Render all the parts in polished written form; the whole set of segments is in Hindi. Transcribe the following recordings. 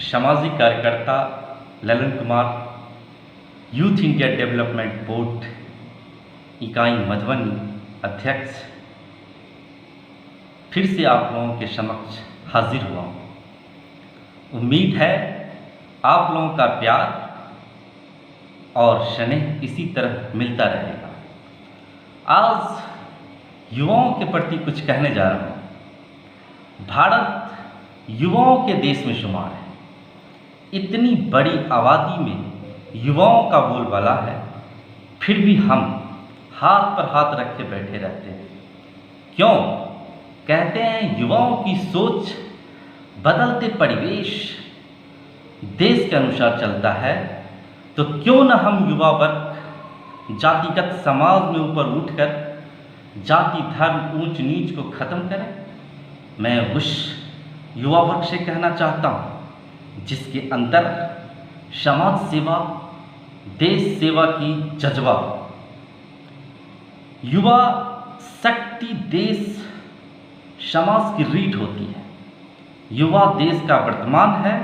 सामाजिक कार्यकर्ता Lalan Kumar, youth India development board इकाई मधुबनी अध्यक्ष, फिर से आप लोगों के समक्ष हाजिर हुआ हूँ। उम्मीद है आप लोगों का प्यार और स्नेह इसी तरह मिलता रहेगा। आज युवाओं के प्रति कुछ कहने जा रहा हूँ। भारत युवाओं के देश में शुमार है। इतनी बड़ी आबादी में युवाओं का बोलबाला है, फिर भी हम हाथ पर हाथ रखे बैठे रहते हैं। क्यों? कहते हैं युवाओं की सोच बदलते परिवेश देश के अनुसार चलता है, तो क्यों न हम युवा वर्ग जातिगत समाज में ऊपर उठकर जाति धर्म ऊंच नीच को खत्म करें। मैं उस युवा वर्ग से कहना चाहता हूँ जिसके अंदर समाज सेवा देश सेवा की जज्बा। युवा शक्ति देश समाज की रीढ़ होती है। युवा देश का वर्तमान है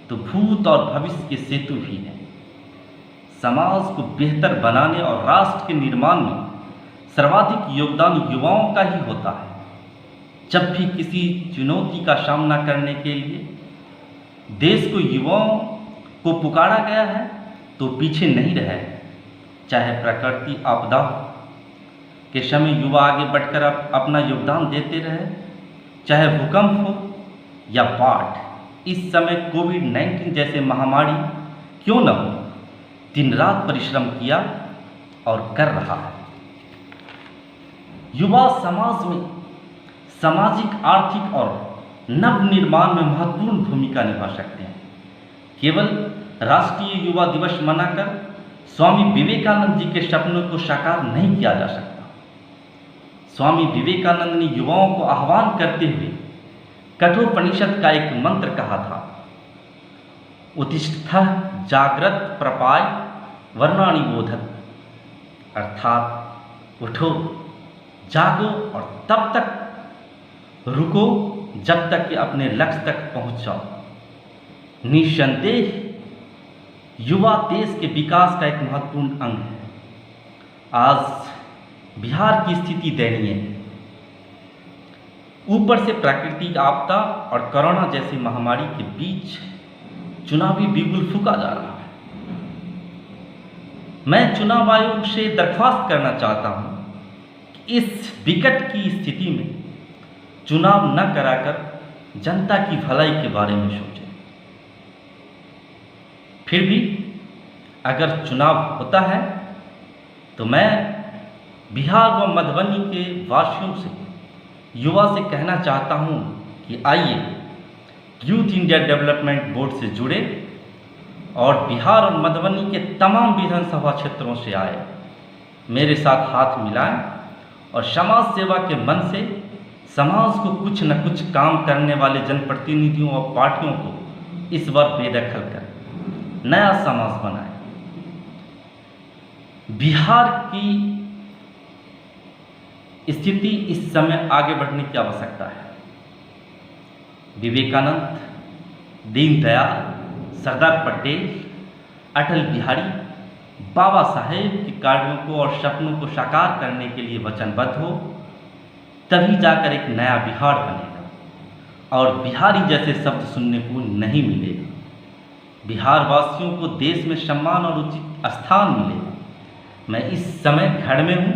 तो भूत और भविष्य के सेतु भी है। समाज को बेहतर बनाने और राष्ट्र के निर्माण में सर्वाधिक योगदान युवाओं का ही होता है। जब भी किसी चुनौती का सामना करने के लिए देश को युवाओं को पुकारा गया है तो पीछे नहीं रहे। चाहे प्रकृति आपदा के समय युवा आगे बढ़कर अपना योगदान देते रहे, चाहे भूकंप हो या बाढ़। इस समय कोविड-19 जैसे महामारी क्यों न हो, दिन रात परिश्रम किया और कर रहा है। युवा समाज में सामाजिक आर्थिक और नव निर्माण में महत्वपूर्ण भूमिका निभा सकते हैं। केवल राष्ट्रीय युवा दिवस मनाकर स्वामी विवेकानंद जी के सपनों को साकार नहीं किया जा सकता। स्वामी विवेकानंद ने युवाओं को आह्वान करते हुए कठोपनिषद का एक मंत्र कहा था, उत्तिष्ठः जाग्रत प्रपाय वर्णानि बोधत, अर्थात उठो जागो और तब तक रुको जब तक कि अपने लक्ष्य तक पहुंच जाओ। निस्संदेह युवा देश के विकास का एक महत्वपूर्ण अंग है। आज बिहार की स्थिति दयनीय है। ऊपर से प्राकृतिक आपदा और कोरोना जैसी महामारी के बीच चुनावी बिगुल फूंका जा रहा है। मैं चुनाव आयोग से दरख्वास्त करना चाहता हूं कि इस विकट की स्थिति में चुनाव न कराकर जनता की भलाई के बारे में सोचें। फिर भी अगर चुनाव होता है तो मैं बिहार व मधुबनी के वासियों से, युवा से कहना चाहता हूं कि आइए यूथ इंडिया डेवलपमेंट बोर्ड से जुड़े और बिहार और मधुबनी के तमाम विधानसभा क्षेत्रों से आए, मेरे साथ हाथ मिलाएं और समाज सेवा के मन से समाज को कुछ न कुछ काम करने वाले जनप्रतिनिधियों और पार्टियों को इस बार बेदखल कर नया समाज बनाएं। बिहार की स्थिति इस समय आगे बढ़ने की आवश्यकता है। विवेकानंद, दीनदयाल, सरदार पटेल, अटल बिहारी, बाबा साहेब के कार्यों को और सपनों को साकार करने के लिए वचनबद्ध हो, तभी जाकर एक नया बिहार बनेगा और बिहारी जैसे शब्द सुनने को नहीं मिलेगा। बिहार वासियों को देश में सम्मान और उचित स्थान मिलेगा। मैं इस समय घर में हूँ,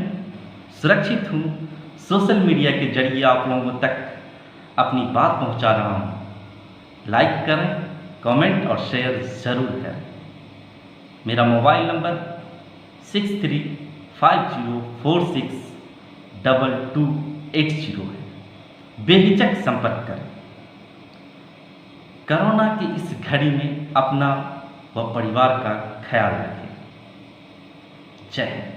सुरक्षित हूँ, सोशल मीडिया के जरिए आप लोगों तक अपनी बात पहुँचा रहा हूँ। लाइक करें, कमेंट और शेयर ज़रूर करें। मेरा मोबाइल नंबर 6350462280 है। बेहिचक संपर्क करें। कोरोना की इस घड़ी में अपना व परिवार का ख्याल रखें। जय हिंद।